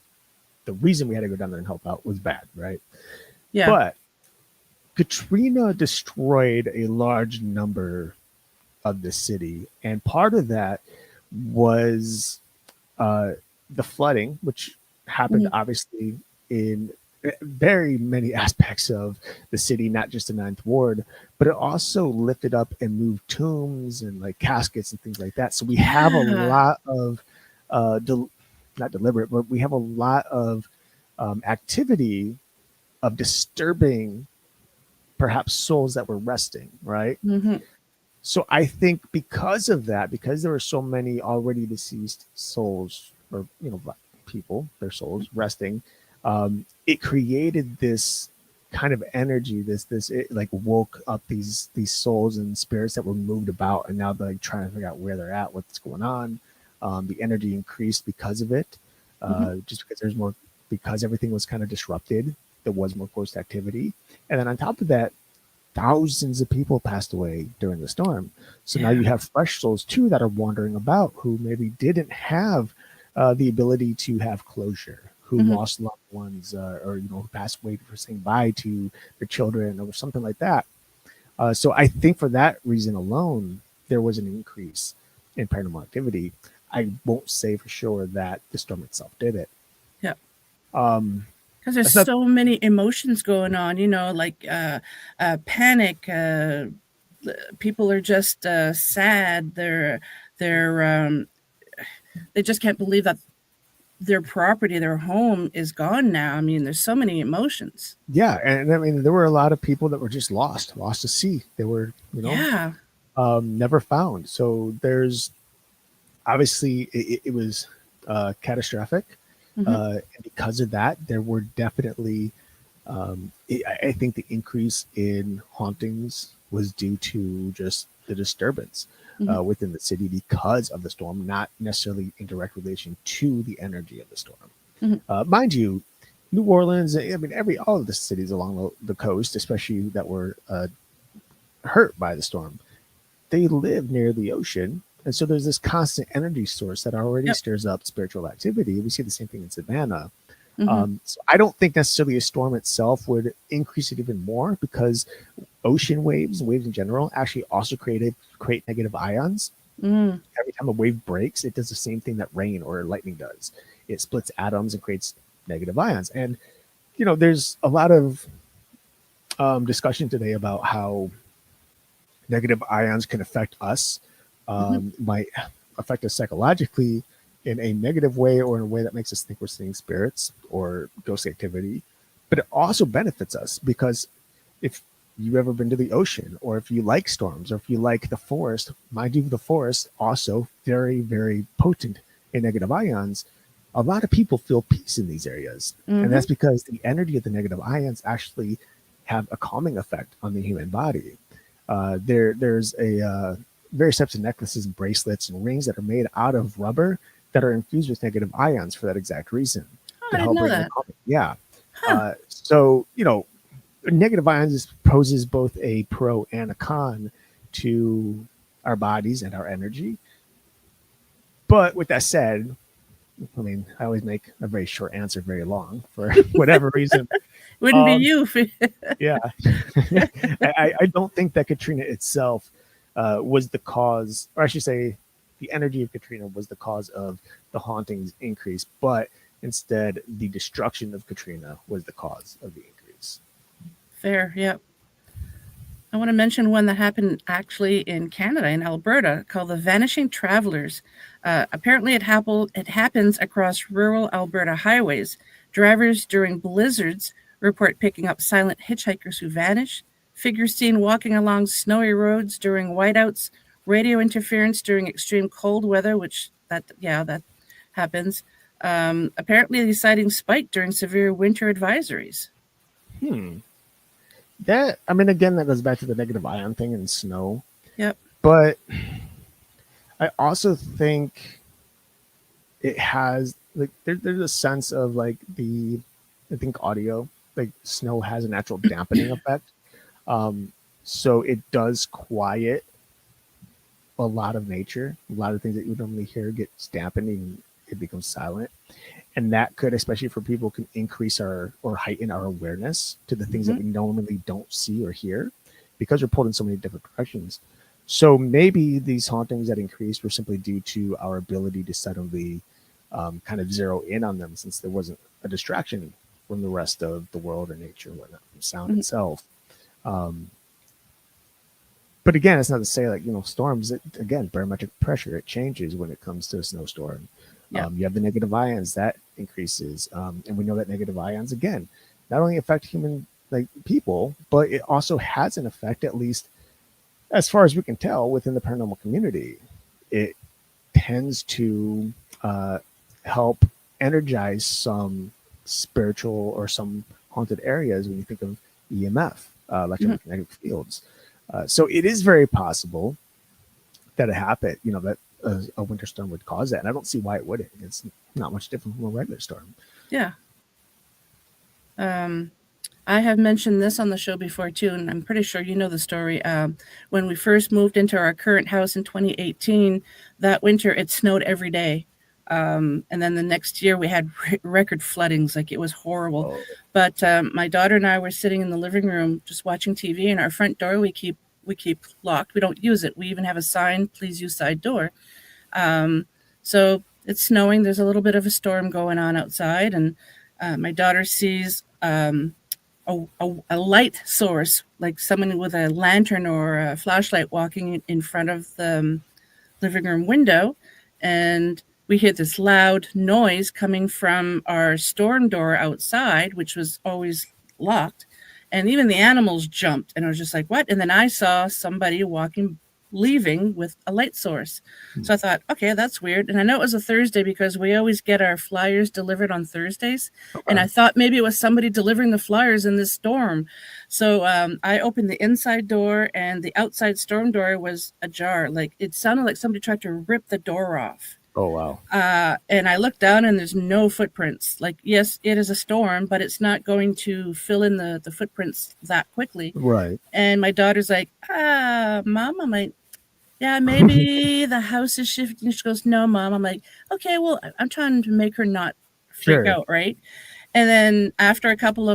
the reason we had to go down there and help out was bad, right?
Yeah.
But Katrina destroyed a large number of the city, and part of that was the flooding, which happened obviously in very many aspects of the city, not just the Ninth Ward, but it also lifted up and moved tombs and like caskets and things like that. So we have a lot of not deliberate, but we have a lot of activity of disturbing perhaps souls that were resting, right?
Mm-hmm.
So I think because of that, because there were so many already deceased souls, or people, their souls resting, it created this kind of energy. It like woke up these souls and spirits that were moved about, and now they're like trying to figure out where they're at, what's going on. The energy increased because of it, just because because everything was kind of disrupted. There was more ghost activity, and then on top of that, thousands of people passed away during the storm. So now you have fresh souls too that are wandering about who maybe didn't have the ability to have closure, who lost loved ones, or who passed away for saying bye to their children or something like that. So I think for that reason alone, there was an increase in paranormal activity. I won't say for sure that the storm itself did it.
Yeah. Because there's so many emotions going on, like panic. People are just sad. They just can't believe that their property, their home is gone now. I mean, there's so many emotions.
Yeah, and I mean, there were a lot of people that were just lost to sea. They were, never found. So there's obviously it was catastrophic. And because of that, there were definitely, I think the increase in hauntings was due to just the disturbance within the city because of the storm, not necessarily in direct relation to the energy of the storm. Mind you, New Orleans, I mean, all of the cities along the coast, especially that were hurt by the storm, they live near the ocean. And so there's this constant energy source that already stirs up spiritual activity. We see the same thing in Savannah. So I don't think necessarily a storm itself would increase it even more, because ocean waves in general actually also create negative ions. Every time a wave breaks, it does the same thing that rain or lightning does. It splits atoms and creates negative ions. And, there's a lot of discussion today about how negative ions can affect us. Might affect us psychologically in a negative way, or in a way that makes us think we're seeing spirits or ghost activity. But it also benefits us, because if you've ever been to the ocean, or if you like storms, or if you like the forest, mind you, the forest also very, very potent and negative ions, a lot of people feel peace in these areas.
Mm-hmm.
And that's because the energy of the negative ions actually have a calming effect on the human body. There's various types of necklaces and bracelets and rings that are made out of rubber that are infused with negative ions for that exact reason.
Oh, I didn't know that.
Yeah.
Huh.
So, negative ions poses both a pro and a con to our bodies and our energy. But with that said, I mean, I always make a very short answer very long for whatever reason.
Wouldn't be you.
Yeah. I don't think that Katrina itself was the cause, or I should say the energy of Katrina was the cause of the hauntings increase, but instead the destruction of Katrina was the cause of the increase.
Fair, yep. I want to mention one that happened actually in Canada, in Alberta, called the Vanishing Travelers. Apparently it happens across rural Alberta highways. Drivers during blizzards report picking up silent hitchhikers who vanish, figures seen walking along snowy roads during whiteouts, radio interference during extreme cold weather, that happens. Apparently these sightings spike during severe winter advisories.
That, I mean, again, that goes back to the negative ion thing and snow.
Yep.
But I also think it has, like, there's a sense of, like, I think audio, like, snow has a natural dampening effect. So it does quiet a lot of nature. A lot of things that you would normally hear gets dampened and it becomes silent. And that could, especially for people, can increase or heighten our awareness to the things that we normally don't see or hear because we're pulled in so many different directions. So maybe these hauntings that increased were simply due to our ability to suddenly kind of zero in on them, since there wasn't a distraction from the rest of the world or nature and whatnot, from sound itself. But again, it's not to say, like, storms, again, barometric pressure, it changes when it comes to a snowstorm. Yeah. You have the negative ions that increases. And we know that negative ions, again, not only affect human, like, people, but it also has an effect, at least as far as we can tell, within the paranormal community. It tends to help energize some spiritual or some haunted areas when you think of EMF, electromagnetic fields. So it is very possible that it happened, that a winter storm would cause that. And I don't see why it wouldn't. It's not much different from a regular storm.
Yeah. I have mentioned this on the show before too, and I'm pretty sure you know the story. When we first moved into our current house in 2018, that winter it snowed every day. And then the next year we had record floodings. Like, it was horrible. Oh. But my daughter and I were sitting in the living room just watching TV, and our front door we keep locked. We don't use it. We even have a sign, please use side door. So it's snowing. There's a little bit of a storm going on outside, and my daughter sees a light source, like someone with a lantern or a flashlight walking in front of the living room window. And we hear this loud noise coming from our storm door outside, which was always locked. And even the animals jumped, and I was just like, what? And then I saw somebody leaving with a light source. So I thought, okay, that's weird. And I know it was a Thursday because we always get our flyers delivered on Thursdays. Okay. And I thought maybe it was somebody delivering the flyers in this storm. So I opened the inside door, and the outside storm door was ajar. Like, it sounded like somebody tried to rip the door off.
Oh, wow.
And I looked down, and there's no footprints. Like, yes, it is a storm, but it's not going to fill in the footprints that quickly.
Right.
And my daughter's like, Mom, I'm like, yeah, maybe the house is shifting. She goes, no, Mom. I'm like, okay, well, I'm trying to make her not freak out, right? And then after a couple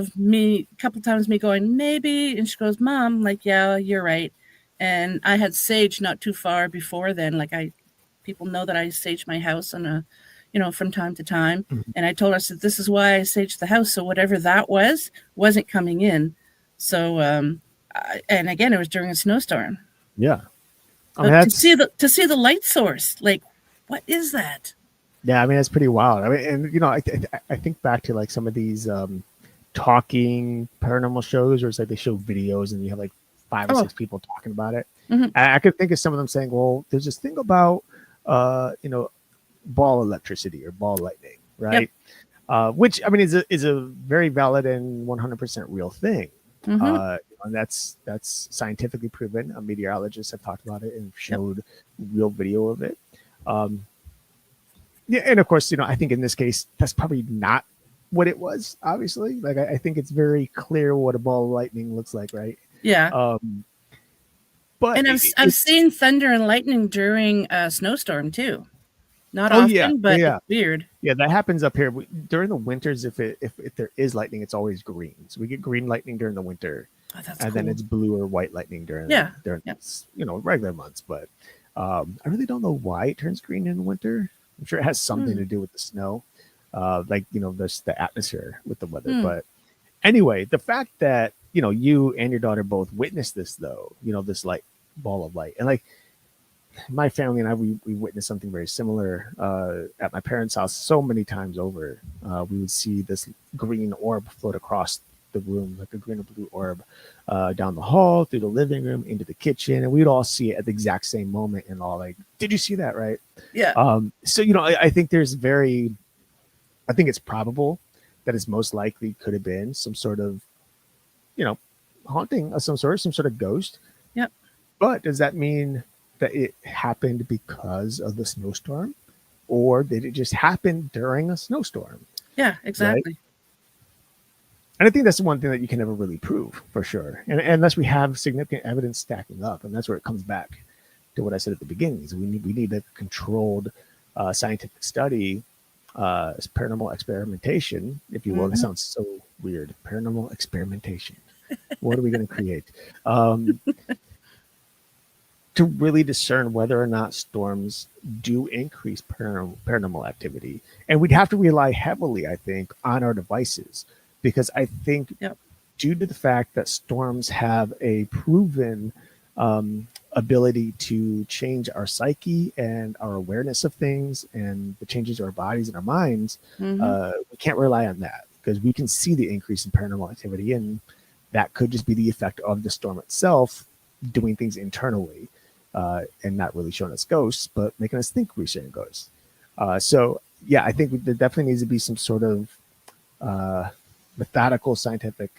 times me going, maybe, and she goes, Mom, I'm like, yeah, you're right. And I had sage not too far before then. Like, people know that I sage my house on from time to time. Mm-hmm. And I told her, I said, this is why I saged the house. So whatever that wasn't coming in. So, and again, it was during a snowstorm.
Yeah.
To see the light source, like, what is that?
Yeah, I mean, that's pretty wild. I mean, and I think back to, like, some of these talking paranormal shows where it's like they show videos and you have like 5 or 6 people talking about it. Mm-hmm. I could think of some of them saying, well, there's this thing about ball electricity or ball lightning, right? Which I mean is a very valid and 100% real thing. And that's scientifically proven. Meteorologists have talked about it and showed real video of it. Yeah, and of course, I think in this case that's probably not what it was. Obviously, like I think it's very clear what a ball of lightning looks like, right?
Yeah.
But
and I've seen thunder and lightning during a snowstorm too. Not often, but it's weird.
Yeah, that happens up here during the winters. If there is lightning, it's always green. So we get green lightning during the winter, and then it's blue or white lightning during regular months. But I really don't know why it turns green in the winter. I'm sure it has something to do with the snow, there's the atmosphere with the weather. But anyway, the fact that you and your daughter both witnessed this, though, this light ball of light, and like my family and I, we witnessed something very similar at my parents' house so many times over. We would see this green orb float across the room, like a green or blue orb, down the hall, through the living room, into the kitchen, and we'd all see it at the exact same moment and all like, did you see that, right?
Yeah.
So, I think I think it's probable that it's most likely could have been some sort of, haunting of some sort of ghost.
Yep.
But does that mean that it happened because of the snowstorm, or did it just happen during a snowstorm?
Yeah, exactly.
Right? And I think that's the one thing that you can never really prove for sure, and unless we have significant evidence stacking up, and that's where it comes back to what I said at the beginning. Is we need a controlled scientific study, paranormal experimentation, if you will. That sounds so weird. Paranormal experimentation. What are we going to create? To really discern whether or not storms do increase paranormal activity. And we'd have to rely heavily, I think, on our devices, because I think due to the fact that storms have a proven ability to change our psyche and our awareness of things and the changes to our bodies and our minds, we can't rely on that, because we can see the increase in paranormal activity, and that could just be the effect of the storm itself doing things internally. And not really showing us ghosts, but making us think we're seeing ghosts. So I think there definitely needs to be some sort of methodical scientific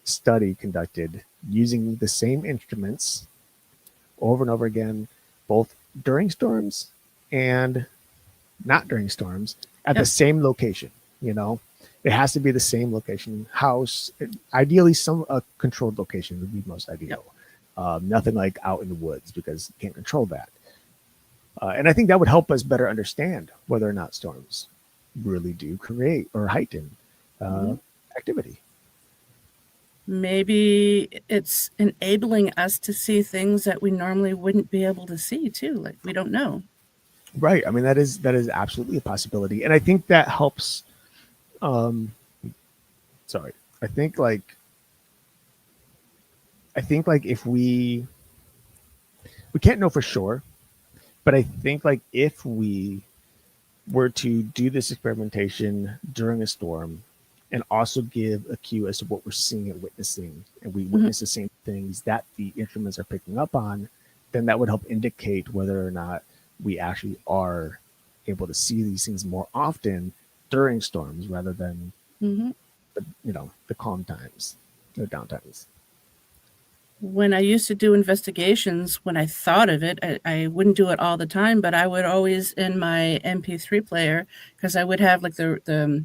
study conducted using the same instruments over and over again, both during storms and not during storms, at the same location. It has to be the same location, house, ideally some controlled location would be most ideal. Nothing like out in the woods, because you can't control that. And I think that would help us better understand whether or not storms really do create or heighten activity.
Maybe it's enabling us to see things that we normally wouldn't be able to see too. Like, we don't know.
Right. I mean, that is absolutely a possibility. And I think that helps. I think if we can't know for sure, but I think like if we were to do this experimentation during a storm and also give a cue as to what we're seeing and witnessing, and we witness the same things that the instruments are picking up on, then that would help indicate whether or not we actually are able to see these things more often during storms rather than the calm times, the down times.
When I used to do investigations, when I thought of it, I wouldn't do it all the time, but I would always, in my MP3 player, because I would have like the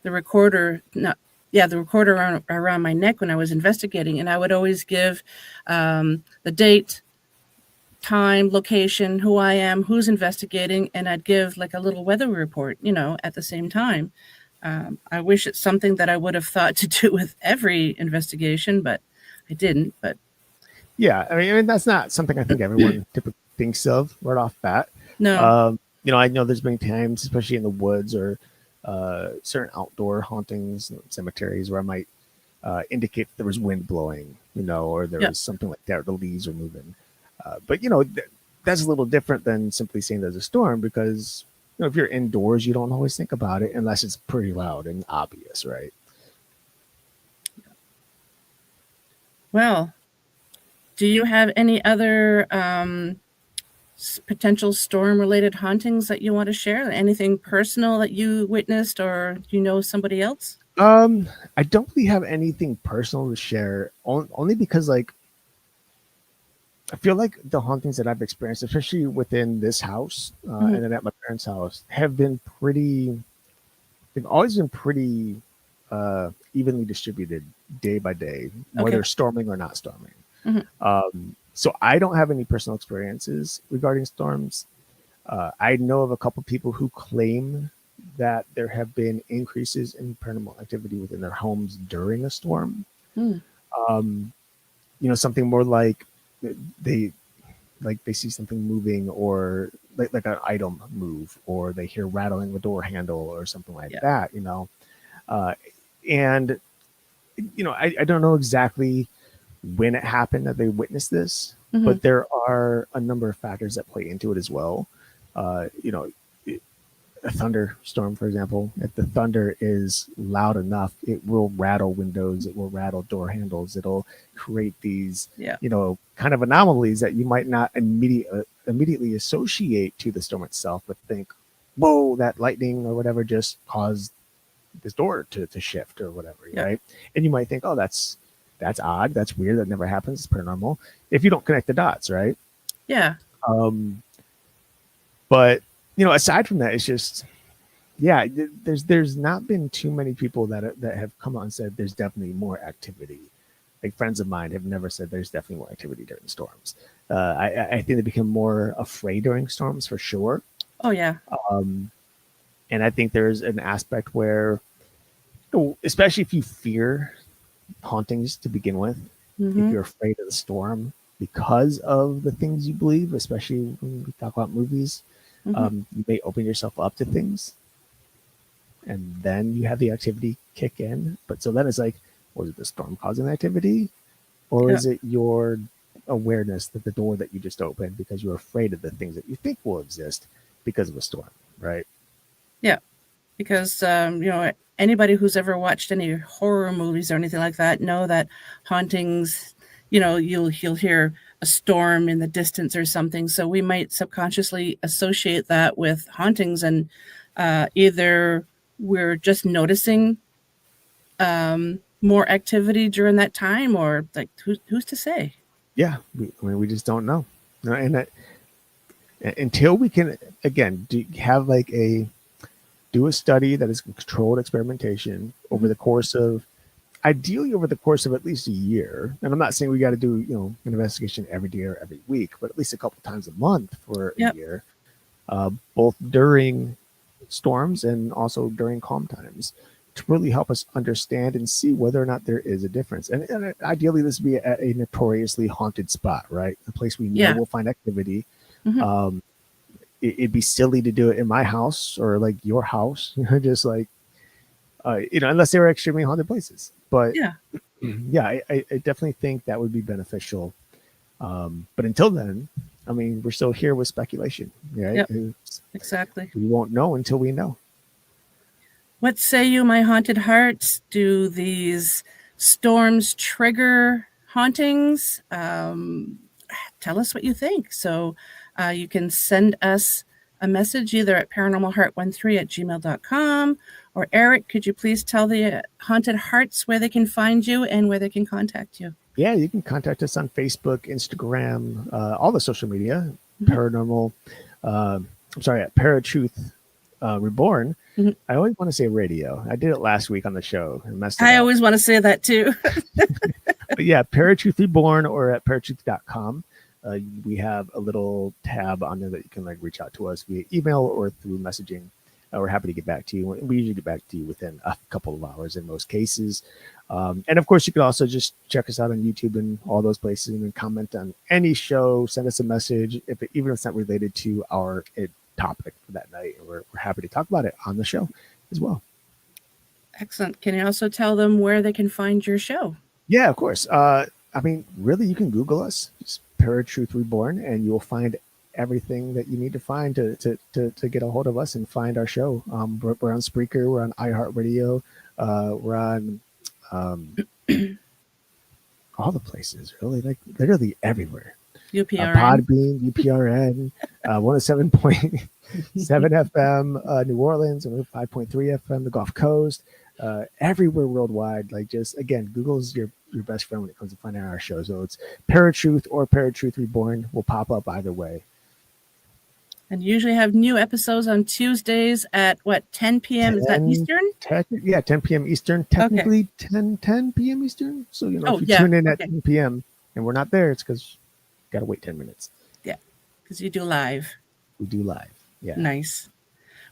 recorder, the recorder around my neck when I was investigating, and I would always give the date, time, location, who I am, who's investigating, and I'd give like a little weather report, at the same time. I wish it's something that I would have thought to do with every investigation, but I didn't. But
yeah, I mean that's not something I think everyone typically thinks of right off bat.
No.
I know there's been times, especially in the woods or certain outdoor hauntings, cemeteries, where I might indicate there was wind blowing, or there was something like that, or the leaves are moving. But that's a little different than simply saying there's a storm, because if you're indoors, you don't always think about it unless it's pretty loud and obvious, right?
Well, do you have any other potential storm-related hauntings that you want to share? Anything personal that you witnessed, or you know somebody else?
I don't really have anything personal to share, only because like I feel like the hauntings that I've experienced, especially within this house and then at my parents' house, have been pretty. They've always been pretty evenly distributed day by day, whether storming or not storming. So I don't have any personal experiences regarding storms. I know of a couple people who claim that there have been increases in paranormal activity within their homes during a storm. Something more like they see something moving, or like an item move, or they hear rattling the door handle or something like that, and I don't know exactly when it happened that they witnessed this, but there are a number of factors that play into it as well. A thunderstorm, for example, if the thunder is loud enough, it will rattle windows, it will rattle door handles, it'll create these, kind of anomalies that you might not immediately associate to the storm itself, but think, whoa, that lightning or whatever just caused this door to shift or whatever, right? And you might think, oh, that's odd, that's weird, that never happens, it's paranormal, if you don't connect the dots, right? But aside from that, it's just, there's not been too many people that have come out and said there's definitely more activity. Like friends of mine have never said there's definitely more activity during storms. I think they become more afraid during storms for sure.
Oh yeah.
And I think there's an aspect where, especially if you fear hauntings to begin with, if you're afraid of the storm because of the things you believe, especially when we talk about movies, you may open yourself up to things, and then you have the activity kick in. But so then it's like, was it the storm causing the activity, or is it your awareness that the door that you just opened because you're afraid of the things that you think will exist because of a storm, right?
Yeah, because anybody who's ever watched any horror movies or anything like that know that hauntings, you'll hear a storm in the distance or something. So we might subconsciously associate that with hauntings, and either we're just noticing more activity during that time, or like who's to say?
Yeah, we just don't know. And until we can again do a study that is controlled experimentation over the course of, ideally over the course of at least a year. And I'm not saying we got to do, an investigation every day or every week, but at least a couple times a month for a year, both during storms and also during calm times, to really help us understand and see whether or not there is a difference. And ideally this would be at a notoriously haunted spot, right? A place we know will find activity. It'd be silly to do it in my house or like your house, just like, unless they were extremely haunted places. But I definitely think that would be beneficial. But until then, I mean, we're still here with speculation, right?
Yep, exactly.
We won't know until we know.
What say you, my haunted hearts? Do these storms trigger hauntings? Tell us what you think. So you can send us a message either at paranormalheart13@gmail.com, or Erik, could you please tell the haunted hearts where they can find you and where they can contact you?
Yeah, you can contact us on Facebook, Instagram, all the social media, paranormal. At ParaTruth Reborn. I always want to say radio. I did it last week on the show and messed it up.
I always want to say that too.
But yeah, ParaTruth Reborn or at paratruth.com. We have a little tab on there that you can reach out to us via email or through messaging. We're happy to get back to you. We usually get back to you within a couple of hours in most cases. And of course, you can also just check us out on YouTube and all those places, and comment on any show, send us a message, even if it's not related to our topic for that night. We're happy to talk about it on the show as well.
Excellent. Can you also tell them where they can find your show?
Yeah, of course. Really, you can Google us, just ParaTruth Reborn, and you'll find everything that you need to find to get a hold of us and find our show. We're on Spreaker, we're on iHeartRadio, we're on all the places, really, literally everywhere.
UPRN.
Podbean, UPRN, 107.7 FM, New Orleans, and 5.3 FM, the Gulf Coast, everywhere worldwide. Like, just, again, Google's your best friend when it comes to finding our show. So it's ParaTruth or ParaTruth Reborn will pop up either way.
And you usually have new episodes on Tuesdays at, 10 p.m.? Is that Eastern?
10 p.m. Eastern. Technically, 10 p.m. Eastern. So, if you tune in at 10 p.m. and we're not there, it's because you got to wait 10 minutes.
Yeah, because you do live.
We do live. Yeah.
Nice.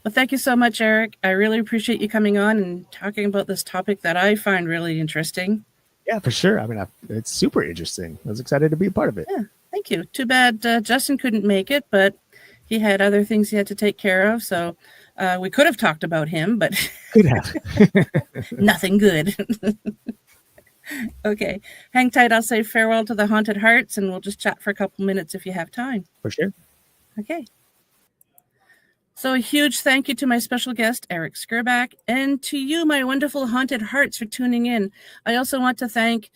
Well, thank you so much, Erik. I really appreciate you coming on and talking about this topic that I find really interesting.
Yeah, for sure. I mean, it's super interesting. I was excited to be a part of it.
Yeah, thank you. Too bad Justin couldn't make it, but he had other things he had to take care of. So we could have talked about him, but
could have.
Nothing good. Okay. Hang tight. I'll say farewell to the Haunted Hearts, and we'll just chat for a couple minutes if you have time.
For sure.
Okay. So a huge thank you to my special guest, Erik Scerbak, and to you, my wonderful Haunted Hearts, for tuning in. I also want to thank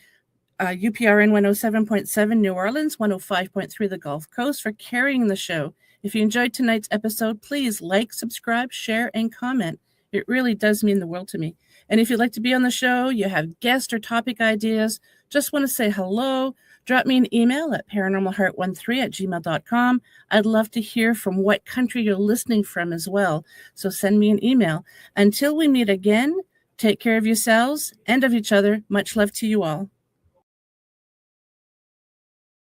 UPRN 107.7 New Orleans, 105.3 the Gulf Coast for carrying the show. If you enjoyed tonight's episode, please like, subscribe, share, and comment. It really does mean the world to me. And if you'd like to be on the show, you have guest or topic ideas, just want to say hello, drop me an email at paranormalheart13@gmail.com. I'd love to hear from what country you're listening from as well. So send me an email. Until we meet again, take care of yourselves and of each other. Much love to you all.